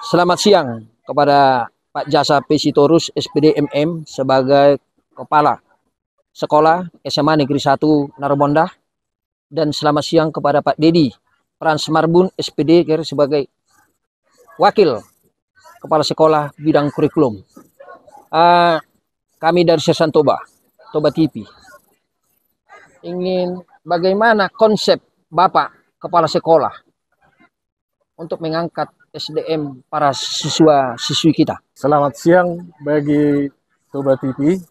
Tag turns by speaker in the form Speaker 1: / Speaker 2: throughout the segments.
Speaker 1: Selamat siang kepada Pak Jasa P. Sitorus SPD MM sebagai Kepala Sekolah SMA Negeri 1 Narumonda, dan selamat siang kepada Pak Dedi Pransmarbun SPD sebagai Wakil Kepala Sekolah Bidang Kurikulum. Kami dari Sersan Toba TV ingin bagaimana konsep Bapak Kepala Sekolah untuk mengangkat SDM para siswa-siswi kita.
Speaker 2: Selamat siang bagi Toba TV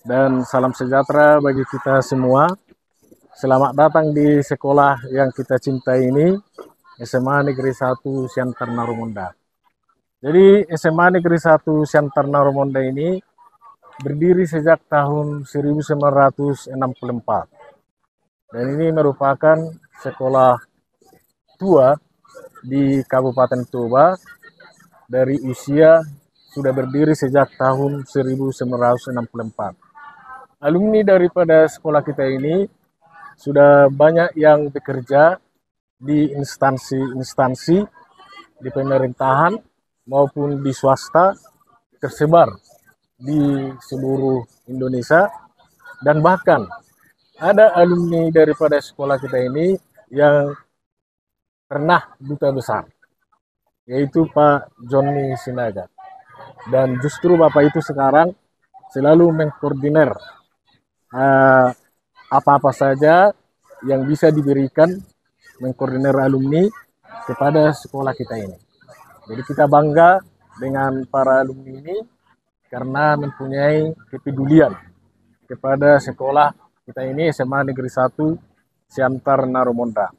Speaker 2: dan salam sejahtera bagi kita semua. Selamat datang di sekolah yang kita cintai ini, SMA Negeri 1 Siantar Narumonda. Jadi SMA Negeri 1 Siantar Narumonda ini berdiri sejak tahun 1964. Dan ini merupakan sekolah tua di Kabupaten Toba dari usia sudah berdiri sejak tahun 1964. Alumni daripada sekolah kita ini sudah banyak yang bekerja di instansi-instansi di pemerintahan maupun di swasta, tersebar di seluruh Indonesia, dan bahkan ada alumni daripada sekolah kita ini yang pernah duta besar, yaitu Pak Joni Sinaga. Dan justru Bapak itu sekarang selalu mengkoordinir apa-apa saja yang bisa diberikan, mengkoordinir alumni kepada sekolah kita ini. Jadi kita bangga dengan para alumni ini karena mempunyai kepedulian kepada sekolah kita ini, SMA Negeri 1 Siantar Narumonda.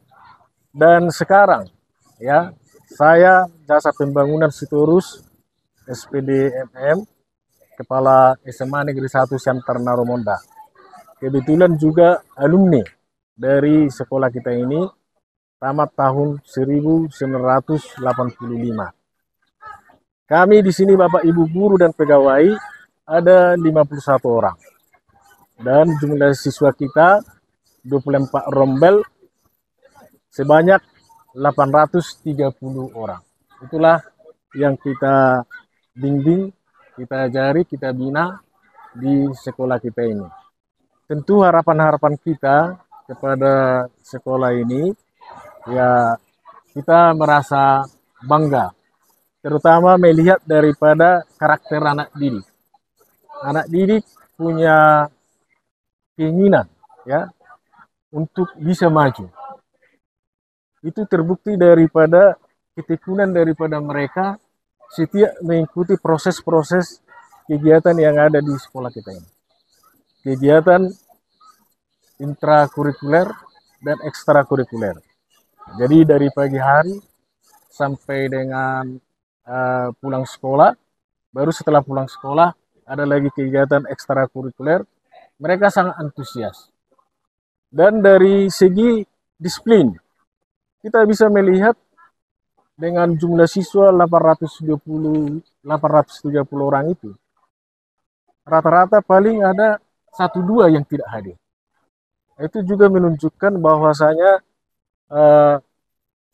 Speaker 2: Dan sekarang ya, saya Jasa Pembangunan Sitorus SPD MM, Kepala SMA Negeri 1 Siantar Narumonda. Kebetulan juga alumni dari sekolah kita ini tamat tahun 1985. Kami di sini Bapak Ibu guru dan pegawai ada 51 orang. Dan jumlah siswa kita 24 rombel sebanyak 830 orang. Itulah yang kita bimbing, kita ajari, kita bina di sekolah kita ini. Tentu harapan-harapan kita kepada sekolah ini, ya kita merasa bangga, terutama melihat daripada karakter anak didik. Anak didik punya keinginan ya untuk bisa maju. Itu terbukti daripada ketekunan daripada mereka setiap mengikuti proses-proses kegiatan yang ada di sekolah kita ini. Kegiatan intrakurikuler dan ekstrakurikuler. Jadi dari pagi hari sampai dengan pulang sekolah, baru setelah pulang sekolah ada lagi kegiatan ekstrakurikuler. Mereka sangat antusias. Dan dari segi disiplin, kita bisa melihat dengan jumlah siswa 830 orang itu, rata-rata paling ada 1-2 yang tidak hadir. Itu juga menunjukkan bahwasanya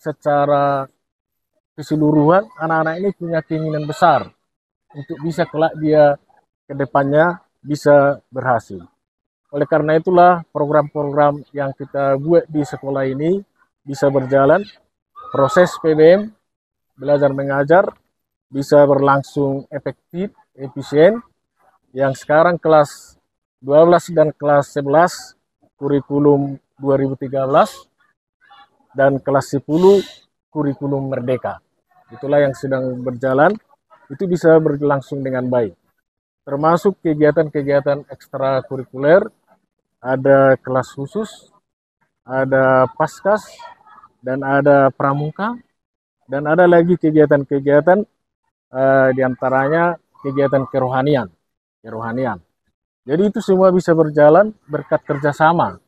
Speaker 2: secara keseluruhan anak-anak ini punya keinginan besar untuk bisa kelak dia ke depannya bisa berhasil. Oleh karena itulah program-program yang kita buat di sekolah ini bisa berjalan. Proses PBM, belajar mengajar, bisa berlangsung efektif, efisien. Yang sekarang kelas 12 dan kelas 11 kurikulum 2013 dan kelas 10 kurikulum merdeka. Itulah yang sedang berjalan, itu bisa berlangsung dengan baik. Termasuk kegiatan-kegiatan ekstrakurikuler, ada kelas khusus, ada paskas, dan ada pramuka, dan ada lagi kegiatan-kegiatan diantaranya kegiatan kerohanian. Jadi itu semua bisa berjalan berkat kerjasama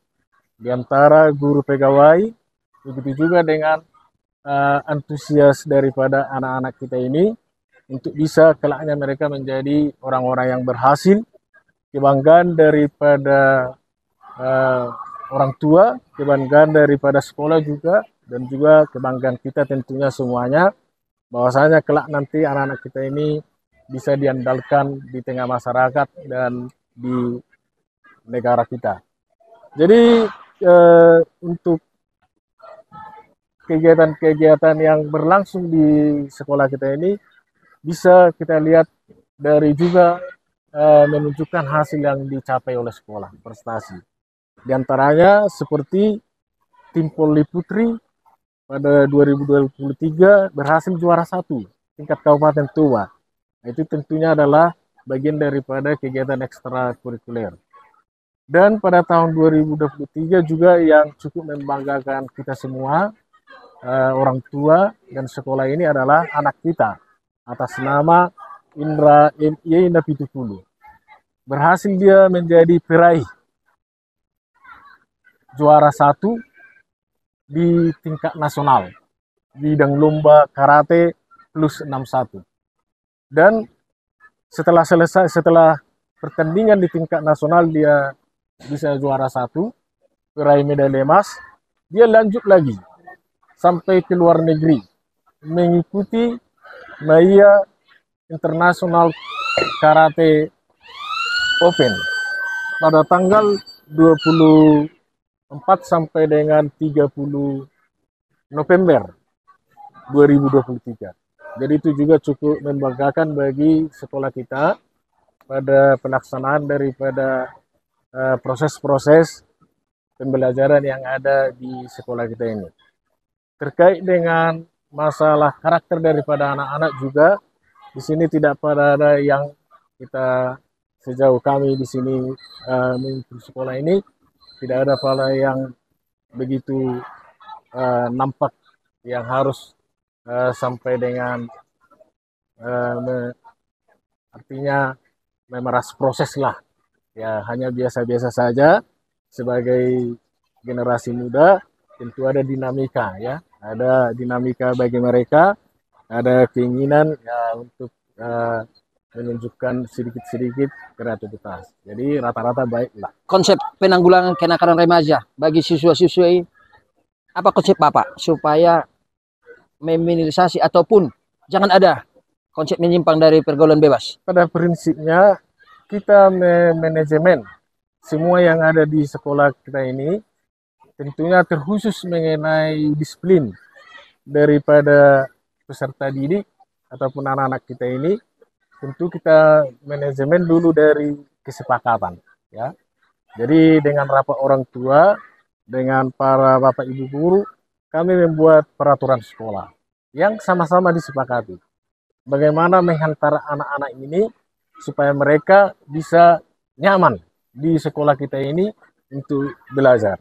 Speaker 2: diantara guru pegawai, begitu juga dengan antusias daripada anak-anak kita ini untuk bisa kelaknya mereka menjadi orang-orang yang berhasil, kebanggaan daripada orang tua, kebanggaan daripada sekolah juga, dan juga kebanggaan kita tentunya semuanya bahwasanya kelak nanti anak-anak kita ini bisa diandalkan di tengah masyarakat dan di negara kita. Jadi untuk kegiatan-kegiatan yang berlangsung di sekolah kita ini bisa kita lihat dari juga menunjukkan hasil yang dicapai oleh sekolah, prestasi. Di antaranya seperti tim Polri Putri pada 2023 berhasil juara 1 tingkat Kabupaten Toba. Itu tentunya adalah bagian daripada kegiatan ekstrakurikuler. Dan pada tahun 2023 juga yang cukup membanggakan kita semua, orang tua dan sekolah ini adalah anak kita atas nama Indra M.Y. Napitupulu. Berhasil dia menjadi peraih juara 1 di tingkat nasional bidang lomba karate plus 61. Dan setelah pertandingan di tingkat nasional dia bisa juara 1, peraih medali emas, dia lanjut lagi sampai ke luar negeri mengikuti Maya International Karate Open pada tanggal 24 sampai dengan 30 November 2023. Jadi itu juga cukup membanggakan bagi sekolah kita pada pelaksanaan daripada proses-proses pembelajaran yang ada di sekolah kita ini. Terkait dengan masalah karakter daripada anak-anak juga, di sini tidak pada ada yang kita sejauh kami di sini mengikuti sekolah ini tidak ada pada yang begitu nampak yang harus sampai dengan artinya memeras proses lah. Ya hanya biasa-biasa saja sebagai generasi muda tentu ada dinamika ya, ada dinamika bagi mereka, ada keinginan ya untuk menunjukkan sedikit-sedikit kreativitas. Jadi rata-rata baiklah.
Speaker 1: Konsep penanggulangan kenakalan remaja bagi siswa-siswi, apa konsep Bapak supaya meminimalisasi ataupun jangan ada konsep menyimpang dari pergaulan bebas?
Speaker 2: Pada prinsipnya kita manajemen semua yang ada di sekolah kita ini tentunya terkhusus mengenai disiplin daripada peserta didik ataupun anak-anak kita ini, tentu kita manajemen dulu dari kesepakatan ya. Jadi dengan rapat orang tua, dengan para bapak ibu guru, kami membuat peraturan sekolah yang sama-sama disepakati. Bagaimana menghantar anak-anak ini supaya mereka bisa nyaman di sekolah kita ini untuk belajar.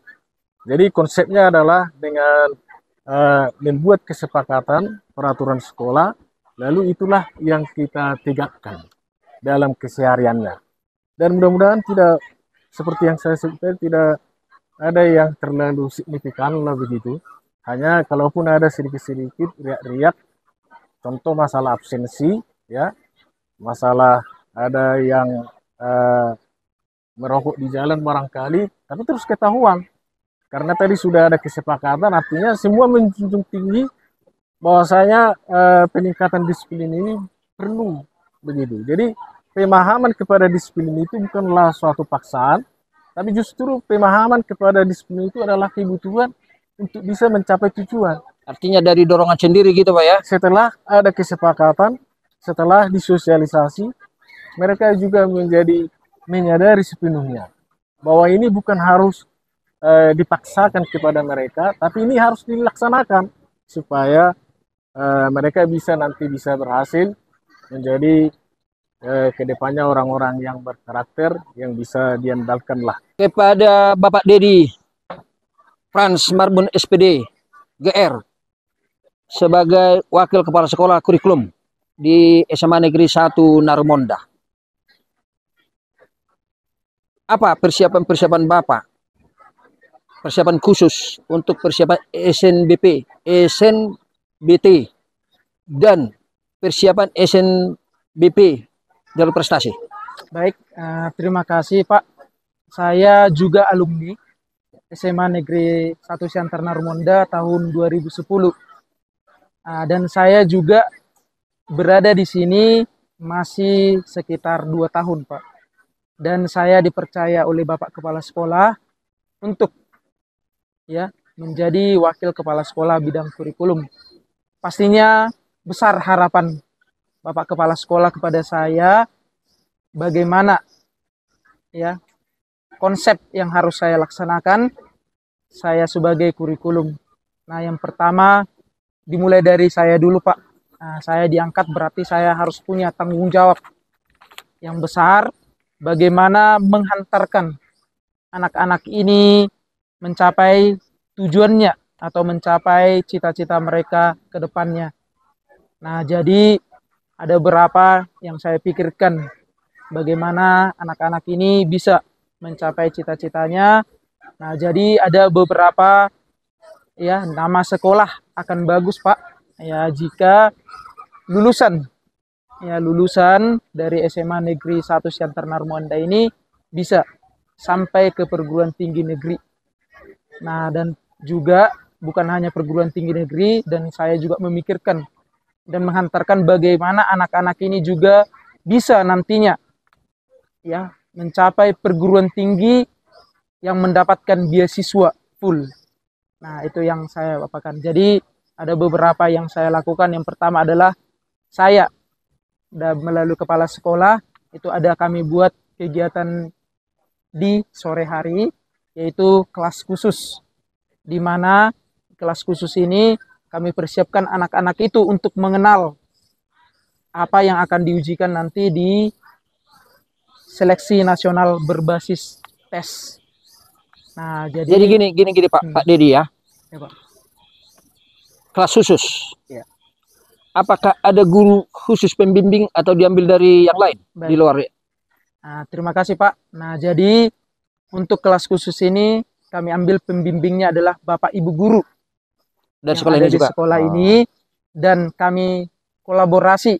Speaker 2: Jadi konsepnya adalah dengan membuat kesepakatan peraturan sekolah, lalu itulah yang kita tegakkan dalam kesehariannya. Dan mudah-mudahan tidak seperti yang saya sebutkan, tidak ada yang terlalu signifikan lah begitu. Hanya kalaupun ada sedikit-sedikit riak-riak, contoh masalah absensi, ya, masalah ada yang merokok di jalan barangkali, tapi terus ketahuan. Karena tadi sudah ada kesepakatan, artinya semua menjunjung tinggi bahwasanya peningkatan disiplin ini perlu begitu. Jadi pemahaman kepada disiplin itu bukanlah suatu paksaan, tapi justru pemahaman kepada disiplin itu adalah kebutuhan untuk bisa mencapai tujuan.
Speaker 1: Artinya dari dorongan sendiri gitu Pak ya?
Speaker 2: Setelah ada kesepakatan, setelah disosialisasi, mereka juga menyadari sepenuhnya bahwa ini bukan harus dipaksakan kepada mereka, tapi ini harus dilaksanakan supaya mereka nanti bisa berhasil menjadi kedepannya orang-orang yang berkarakter yang bisa diandalkan lah.
Speaker 1: Kepada Bapak Dedi Frans Marbun SPD GR sebagai Wakil Kepala Sekolah Kurikulum di SMA Negeri 1 Narumonda, apa persiapan Bapak, persiapan khusus untuk persiapan SNBP, SNBT, dan persiapan SNBP jalur prestasi?
Speaker 3: Baik, terima kasih Pak. Saya juga alumni SMA Negeri 1 Siantar Narumonda tahun 2010. Dan saya juga berada di sini masih sekitar 2 tahun, Pak. Dan saya dipercaya oleh Bapak Kepala Sekolah untuk ya menjadi wakil kepala sekolah bidang kurikulum. Pastinya besar harapan Bapak Kepala Sekolah kepada saya bagaimana ya konsep yang harus saya laksanakan saya sebagai kurikulum. Nah, yang pertama dimulai dari saya dulu, Pak. Nah, saya diangkat berarti saya harus punya tanggung jawab yang besar bagaimana menghantarkan anak-anak ini mencapai tujuannya atau mencapai cita-cita mereka ke depannya. Nah, jadi ada beberapa yang saya pikirkan bagaimana anak-anak ini bisa mencapai cita-citanya. Nah, jadi ada beberapa ya nama sekolah akan bagus, Pak. Ya, jika lulusan lulusan dari SMA Negeri 1 Siantar Narmonda ini bisa sampai ke perguruan tinggi negeri. Nah, dan juga bukan hanya perguruan tinggi negeri, dan saya juga memikirkan dan menghantarkan bagaimana anak-anak ini juga bisa nantinya ya mencapai perguruan tinggi yang mendapatkan beasiswa full. Nah, itu yang saya apakan. Jadi ada beberapa yang saya lakukan. Yang pertama adalah saya melalui kepala sekolah itu ada kami buat kegiatan di sore hari yaitu kelas khusus, di mana kelas khusus ini kami persiapkan anak-anak itu untuk mengenal apa yang akan diujikan nanti di seleksi nasional berbasis tes. Nah,
Speaker 1: Jadi
Speaker 3: jadi
Speaker 1: gini Pak Dedi ya.
Speaker 3: ya, Pak.
Speaker 1: Kelas khusus.
Speaker 3: Ya.
Speaker 1: Apakah ada guru khusus pembimbing atau diambil dari yang lain di
Speaker 3: Baik.
Speaker 1: luar?
Speaker 3: Nah, terima kasih, Pak. Nah, jadi untuk kelas khusus ini kami ambil pembimbingnya adalah Bapak Ibu guru
Speaker 1: Dan
Speaker 3: yang
Speaker 1: sekolah
Speaker 3: ada
Speaker 1: ini
Speaker 3: di
Speaker 1: juga.
Speaker 3: sekolah ini, dan kami kolaborasi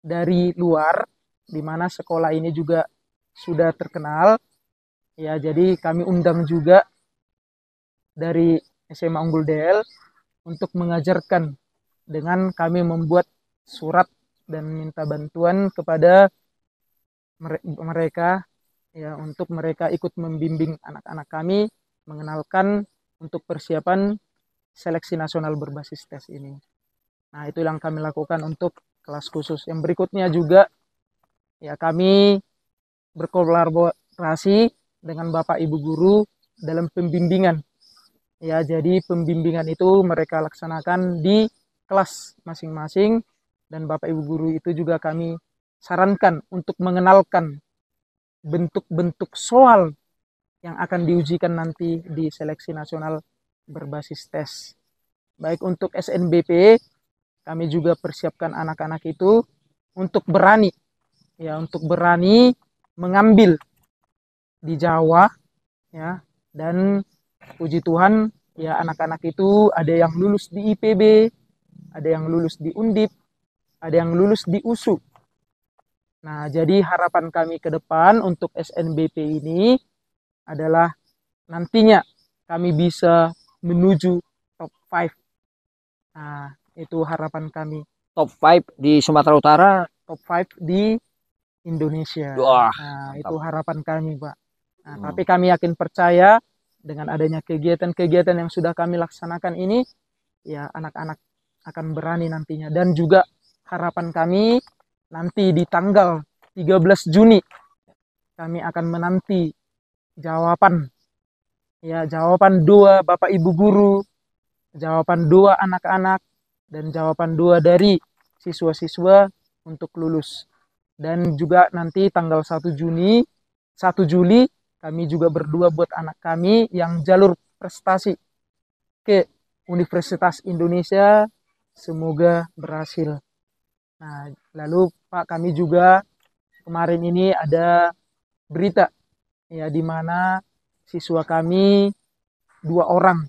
Speaker 3: dari luar, di mana sekolah ini juga sudah terkenal. Ya, jadi kami undang juga dari SMA Unggul DL untuk mengajarkan dengan kami membuat surat dan minta bantuan kepada mereka ya untuk mereka ikut membimbing anak-anak kami mengenalkan untuk persiapan seleksi nasional berbasis tes ini. Nah, itu yang kami lakukan untuk kelas khusus. Yang berikutnya juga ya kami berkolaborasi dengan Bapak Ibu guru dalam pembimbingan. Ya, jadi pembimbingan itu mereka laksanakan di kelas masing-masing, dan Bapak Ibu guru itu juga kami sarankan untuk mengenalkan bentuk-bentuk soal yang akan diujikan nanti di seleksi nasional berbasis tes. Baik untuk SNBP, kami juga persiapkan anak-anak itu untuk berani mengambil di Jawa ya, dan puji Tuhan ya anak-anak itu ada yang lulus di IPB, ada yang lulus di Undip, ada yang lulus di USU. Nah, jadi harapan kami ke depan untuk SNBP ini adalah nantinya kami bisa menuju top 5. Nah, itu harapan kami.
Speaker 1: Top 5 di Sumatera Utara.
Speaker 3: Top 5 di Indonesia.
Speaker 1: Wah,
Speaker 3: nah, itu harapan kami, Pak. Nah, tapi
Speaker 1: Hmm.
Speaker 3: kami yakin percaya dengan adanya kegiatan-kegiatan yang sudah kami laksanakan ini, ya anak-anak akan berani nantinya. Dan juga harapan kami nanti di tanggal 13 Juni kami akan menanti jawaban dua Bapak Ibu guru, jawaban dua anak-anak, dan jawaban dua dari siswa-siswa untuk lulus. Dan juga nanti tanggal 1 Juli kami juga berdua buat anak kami yang jalur prestasi ke Universitas Indonesia, semoga berhasil. Nah, lalu Pak, kami juga kemarin ini ada berita ya di mana siswa kami 2 orang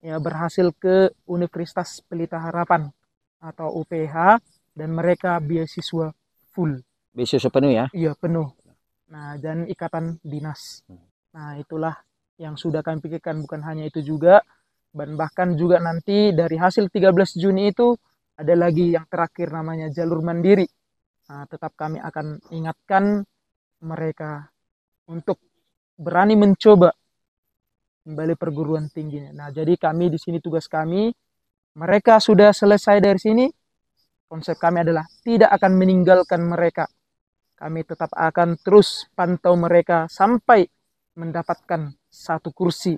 Speaker 3: ya berhasil ke Universitas Pelita Harapan atau UPH, dan mereka beasiswa full.
Speaker 1: Beasiswa penuh ya.
Speaker 3: Iya, penuh. Nah, dan ikatan dinas. Nah, itulah yang sudah kami pikirkan. Bukan hanya itu juga, dan bahkan juga nanti dari hasil 13 Juni itu Ada lagi yang terakhir namanya jalur mandiri. Nah, tetap kami akan ingatkan mereka untuk berani mencoba kembali perguruan tingginya. Nah, jadi kami di sini tugas kami, mereka sudah selesai dari sini, konsep kami adalah tidak akan meninggalkan mereka. Kami tetap akan terus pantau mereka sampai mendapatkan satu kursi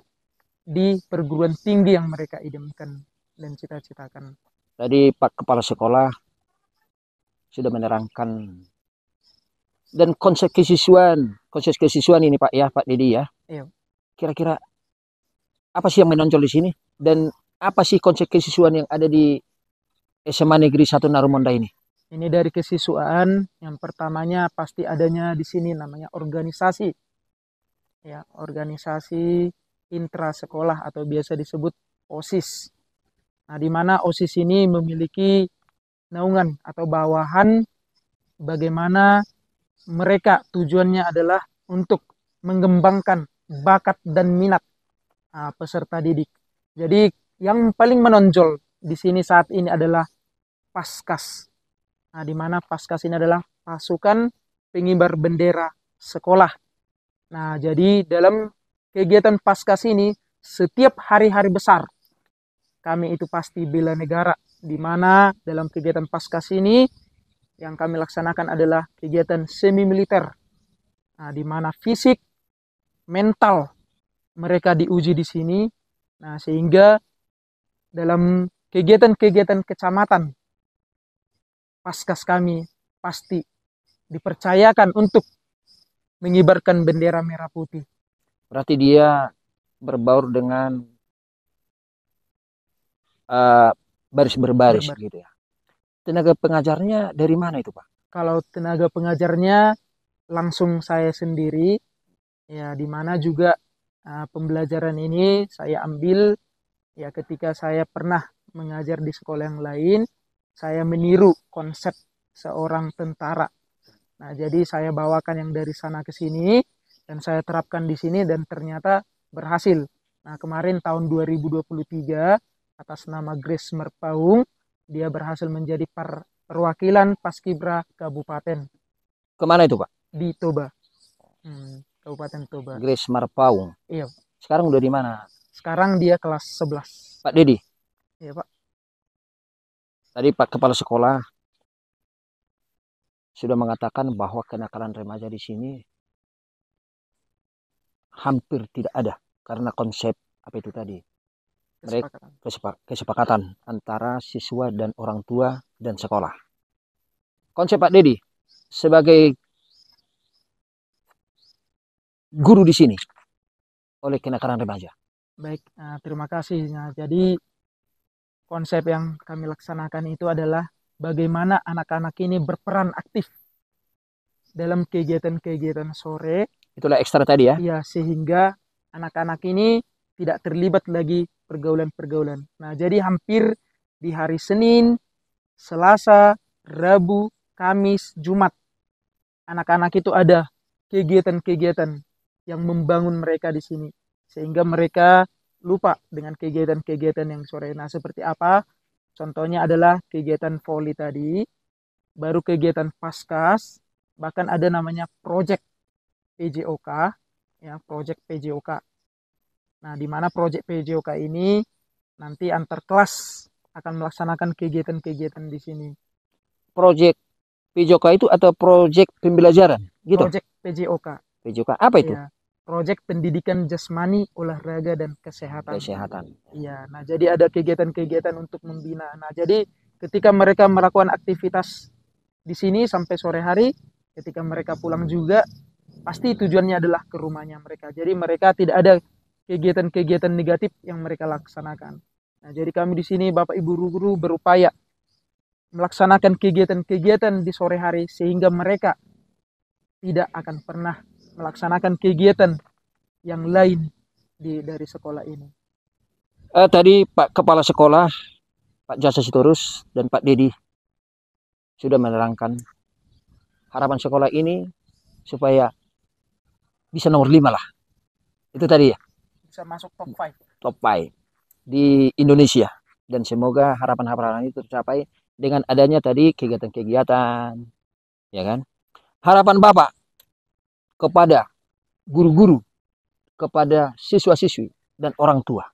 Speaker 3: di perguruan tinggi yang mereka idamkan dan cita-citakan.
Speaker 1: Tadi Pak Kepala Sekolah sudah menerangkan dan konsep kesiswaan ini Pak ya, Pak Dedi ya.
Speaker 3: Iya.
Speaker 1: Kira-kira apa sih yang menonjol di sini dan apa sih konsep kesiswaan yang ada di SMA Negeri 1 Narumonda ini?
Speaker 3: Ini dari kesiswaan, yang pertamanya pasti adanya di sini namanya organisasi. Ya, organisasi intra sekolah atau biasa disebut OSIS. Nah, di mana OSIS ini memiliki naungan atau bawahan bagaimana mereka tujuannya adalah untuk mengembangkan bakat dan minat peserta didik. Jadi yang paling menonjol di sini saat ini adalah Paskas. Nah, di mana Paskas ini adalah pasukan pengibar bendera sekolah. Nah, jadi dalam kegiatan Paskas ini setiap hari-hari besar kami itu pasti bela negara, di mana dalam kegiatan Paskas ini yang kami laksanakan adalah kegiatan semi militer. Nah, di mana fisik, mental mereka diuji di sini. Nah, sehingga dalam kegiatan-kegiatan kecamatan Paskas kami pasti dipercayakan untuk mengibarkan bendera merah putih.
Speaker 1: Berarti dia berbaur dengan uh, baris berbaris
Speaker 3: Berbaris.
Speaker 1: gitu ya. Tenaga pengajarnya dari mana itu Pak?
Speaker 3: Kalau tenaga pengajarnya langsung saya sendiri, ya di mana juga pembelajaran ini saya ambil ya ketika saya pernah mengajar di sekolah yang lain, saya meniru konsep seorang tentara. Nah, jadi saya bawakan yang dari sana ke sini dan saya terapkan di sini dan ternyata berhasil. Nah, kemarin tahun 2023 atas nama Grace Merpaung, dia berhasil menjadi perwakilan Paskibra Kabupaten
Speaker 1: Kemana itu Pak?
Speaker 3: di Toba. Kabupaten Toba.
Speaker 1: Grace Marpaung.
Speaker 3: Iya.
Speaker 1: Sekarang udah di mana?
Speaker 3: Sekarang dia kelas 11.
Speaker 1: Pak Dedi.
Speaker 3: Iya, Pak.
Speaker 1: Tadi Pak Kepala Sekolah sudah mengatakan bahwa kenakalan remaja di sini hampir tidak ada karena konsep apa itu tadi? Mereka kesepakatan antara siswa dan orang tua dan sekolah. Konsep Pak Dedi sebagai guru di sini oleh kenakalan remaja.
Speaker 3: Baik, terima kasih. Nah, jadi konsep yang kami laksanakan itu adalah bagaimana anak-anak ini berperan aktif dalam kegiatan-kegiatan sore.
Speaker 1: Itulah ekstra tadi ya.
Speaker 3: Ya, sehingga anak-anak ini tidak terlibat lagi pergaulan-pergaulan. Nah, jadi hampir di hari Senin, Selasa, Rabu, Kamis, Jumat, anak-anak itu ada kegiatan-kegiatan yang membangun mereka di sini. Sehingga mereka lupa dengan kegiatan-kegiatan yang sore. Nah, seperti apa? Contohnya adalah kegiatan voli tadi, baru kegiatan Paskas, bahkan ada namanya project PJOK, ya, project PJOK. Nah, di mana project PJOK ini nanti antar kelas akan melaksanakan kegiatan-kegiatan di sini.
Speaker 1: Project PJOK itu atau project pembelajaran gitu?
Speaker 3: Project PJOK.
Speaker 1: PJOK apa itu?
Speaker 3: Ya, Project Pendidikan Jasmani, Olahraga, dan Kesehatan.
Speaker 1: Kesehatan.
Speaker 3: Iya, nah jadi ada kegiatan-kegiatan untuk membina. Nah, jadi ketika mereka melakukan aktivitas di sini sampai sore hari, ketika mereka pulang juga, pasti tujuannya adalah ke rumahnya mereka. Jadi mereka tidak ada kegiatan-kegiatan negatif yang mereka laksanakan. Nah, jadi kami di sini Bapak Ibu guru berupaya melaksanakan kegiatan-kegiatan di sore hari sehingga mereka tidak akan pernah melaksanakan kegiatan yang lain dari sekolah ini.
Speaker 1: Tadi Pak Kepala Sekolah, Pak Jasa Sitorus dan Pak Dedi sudah menerangkan harapan sekolah ini supaya bisa nomor 5 lah. Itu tadi ya.
Speaker 3: Bisa masuk top 5.
Speaker 1: Top 5 di Indonesia. Dan semoga harapan-harapan itu tercapai dengan adanya tadi kegiatan-kegiatan, ya kan? Harapan Bapak kepada guru-guru, kepada siswa-siswi dan orang tua.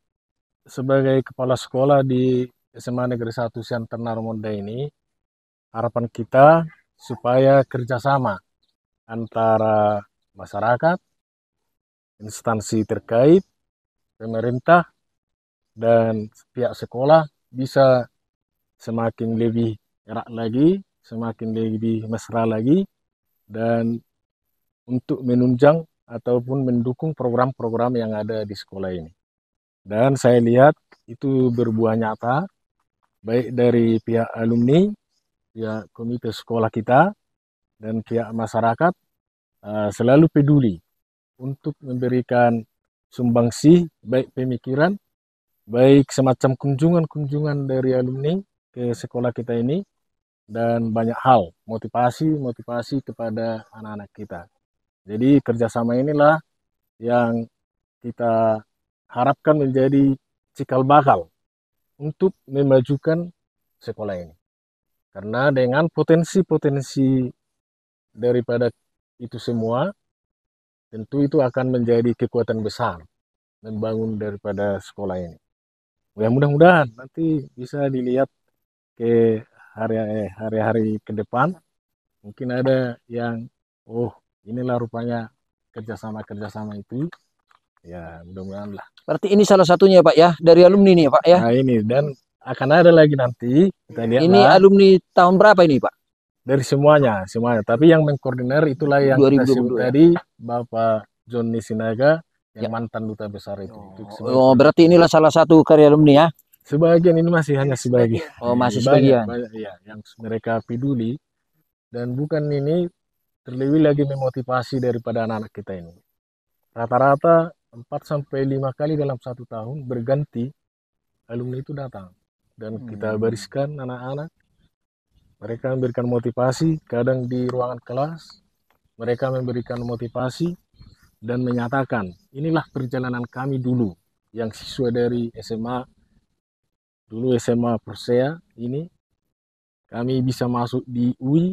Speaker 2: Sebagai kepala sekolah di SMA Negeri 1 Siantar Narumonda ini, harapan kita supaya kerjasama antara masyarakat, instansi terkait, pemerintah, dan pihak sekolah bisa semakin lebih erat lagi, semakin lebih mesra lagi, dan untuk menunjang ataupun mendukung program-program yang ada di sekolah ini. Dan saya lihat itu berbuah nyata, baik dari pihak alumni, pihak komite sekolah kita, dan pihak masyarakat selalu peduli untuk memberikan sumbangsih, baik pemikiran, baik semacam kunjungan-kunjungan dari alumni ke sekolah kita ini, dan banyak hal, motivasi kepada anak-anak kita. Jadi kerjasama inilah yang kita harapkan menjadi cikal bakal untuk memajukan sekolah ini. Karena dengan potensi-potensi daripada itu semua, tentu itu akan menjadi kekuatan besar membangun daripada sekolah ini. Mudah-mudahan nanti bisa dilihat ke hari-hari ke depan, mungkin ada yang, oh inilah rupanya kerjasama itu. Ya mudah-mudahan lah.
Speaker 1: Berarti ini salah satunya Pak ya, dari alumni nih Pak ya.
Speaker 2: Nah ini, dan akan ada lagi nanti, kita lihat
Speaker 1: Ini
Speaker 2: lah.
Speaker 1: alumni tahun berapa ini Pak?
Speaker 2: Dari semuanya. Tapi yang mengkoordinir itulah yang kita sebut
Speaker 1: 2022 ya?
Speaker 2: tadi, Bapak Joni Sinaga, yang mantan duta besar itu.
Speaker 1: Oh, berarti inilah salah satu karya alumni ya?
Speaker 2: Sebagian ini masih hanya sebagian.
Speaker 1: Oh, masih sebagian.
Speaker 2: Banyak ya, yang mereka peduli. Dan bukan ini, terlebih lagi memotivasi daripada anak-anak kita ini. Rata-rata 4-5 kali dalam 1 tahun berganti alumni itu datang. Dan kita bariskan anak-anak, mereka memberikan motivasi, kadang di ruangan kelas, mereka memberikan motivasi dan menyatakan, inilah perjalanan kami dulu, yang siswa dari SMA, dulu SMA Persea ini, kami bisa masuk di UI,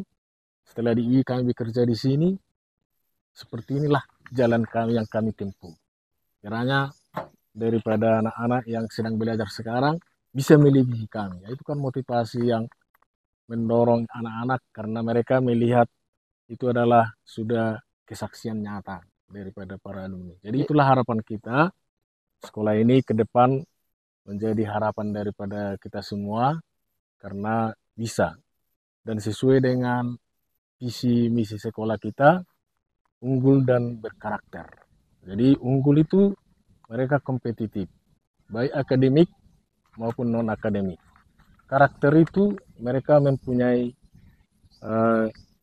Speaker 2: setelah di UI kami bekerja di sini, seperti inilah jalan kami yang kami tempuh. Kiranya daripada anak-anak yang sedang belajar sekarang bisa melebihi kami. Itu kan motivasi yang mendorong anak-anak karena mereka melihat itu adalah sudah kesaksian nyata daripada para alumni. Jadi itulah harapan kita, sekolah ini ke depan menjadi harapan daripada kita semua karena bisa dan sesuai dengan visi misi sekolah kita, unggul dan berkarakter. Jadi unggul itu mereka kompetitif, baik akademik maupun non-akademik. Karakter itu mereka mempunyai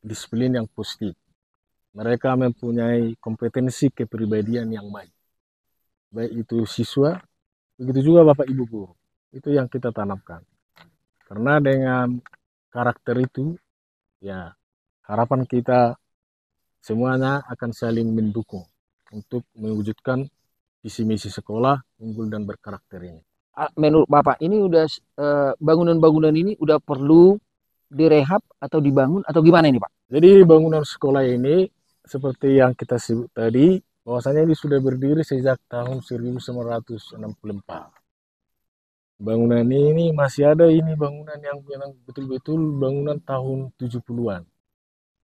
Speaker 2: disiplin yang positif. Mereka mempunyai kompetensi kepribadian yang baik. Baik itu siswa, begitu juga Bapak Ibu guru. Itu yang kita tanamkan. Karena dengan karakter itu, ya harapan kita semuanya akan saling mendukung untuk mewujudkan visi misi sekolah unggul dan berkarakter ini.
Speaker 1: Menurut Bapak ini udah bangunan-bangunan ini udah perlu direhab atau dibangun atau gimana ini Pak?
Speaker 2: Jadi bangunan sekolah ini seperti yang kita sebut tadi, bahwasanya ini sudah berdiri sejak tahun 1964. Bangunan ini masih ada, ini bangunan yang betul-betul bangunan tahun 70-an.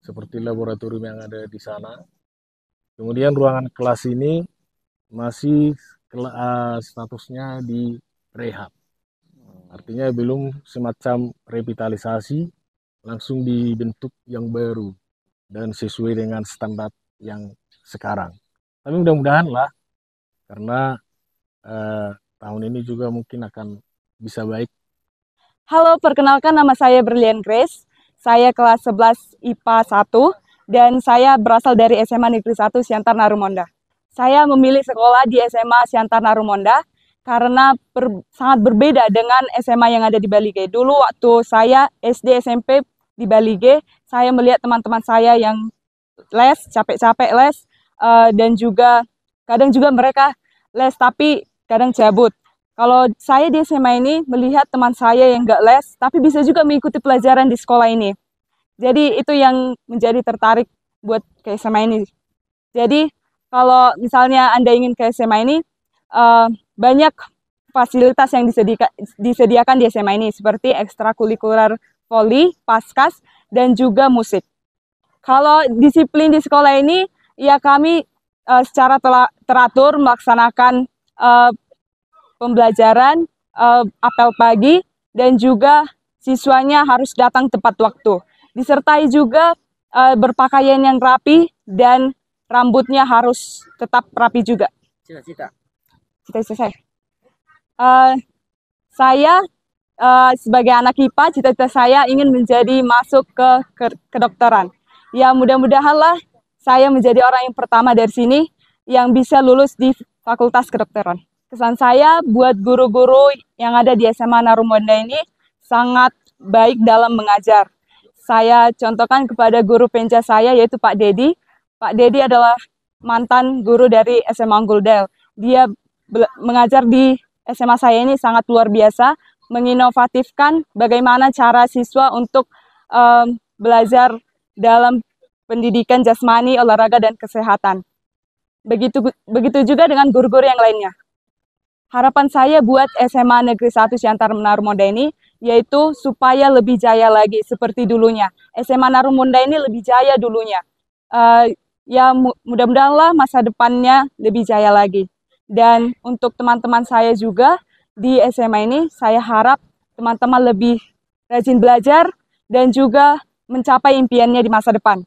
Speaker 2: Seperti laboratorium yang ada di sana. Kemudian ruangan kelas ini masih statusnya di rehab. Artinya belum semacam revitalisasi, langsung dibentuk yang baru dan sesuai dengan standar yang sekarang. Tapi mudah-mudahan lah, karena tahun ini juga mungkin akan bisa baik.
Speaker 4: Halo, perkenalkan nama saya Berlian Grace. Saya kelas 11 IPA 1 dan saya berasal dari SMA Negeri 1 Siantar Narumonda. Saya memilih sekolah di SMA Siantar Narumonda karena sangat berbeda dengan SMA yang ada di Balige. Dulu waktu saya SD SMP di Balige, saya melihat teman-teman saya yang les, capek-capek les, dan juga kadang juga mereka les tapi kadang cabut. Kalau saya di SMA ini melihat teman saya yang nggak les, tapi bisa juga mengikuti pelajaran di sekolah ini. Jadi itu yang menjadi tertarik buat ke SMA ini. Jadi kalau misalnya Anda ingin ke SMA ini, banyak fasilitas yang disediakan di SMA ini, seperti ekstrakurikuler voli, paskas, dan juga musik. Kalau disiplin di sekolah ini, ya kami secara teratur melaksanakan pembelajaran, apel pagi, dan juga siswanya harus datang tepat waktu. Disertai juga berpakaian yang rapi dan rambutnya harus tetap rapi juga.
Speaker 1: Cita-cita
Speaker 4: saya. Saya sebagai anak IPA, cita-cita saya ingin masuk ke kedokteran. Ya mudah-mudahanlah saya menjadi orang yang pertama dari sini yang bisa lulus di Fakultas Kedokteran. Kesan saya buat guru-guru yang ada di SMA Narumonda ini sangat baik dalam mengajar. Saya contohkan kepada guru penca saya, yaitu Pak Dedi. Pak Dedi adalah mantan guru dari SMA Unggul. Dia mengajar di SMA saya ini sangat luar biasa, menginovatifkan bagaimana cara siswa untuk belajar dalam pendidikan jasmani, olahraga, dan kesehatan. Begitu juga dengan guru-guru yang lainnya. Harapan saya buat SMA Negeri 1 Siantar Narumonda ini, yaitu supaya lebih jaya lagi seperti dulunya. SMA Narumonda ini lebih jaya dulunya. Ya mudah-mudahanlah masa depannya lebih jaya lagi. Dan untuk teman-teman saya juga di SMA ini, saya harap teman-teman lebih rajin belajar dan juga mencapai impiannya di masa depan.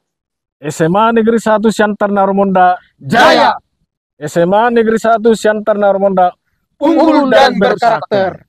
Speaker 2: SMA Negeri 1 Siantar Narumonda
Speaker 1: jaya.
Speaker 2: SMA Negeri 1 Siantar Narumonda
Speaker 3: Unggul dan berkarakter.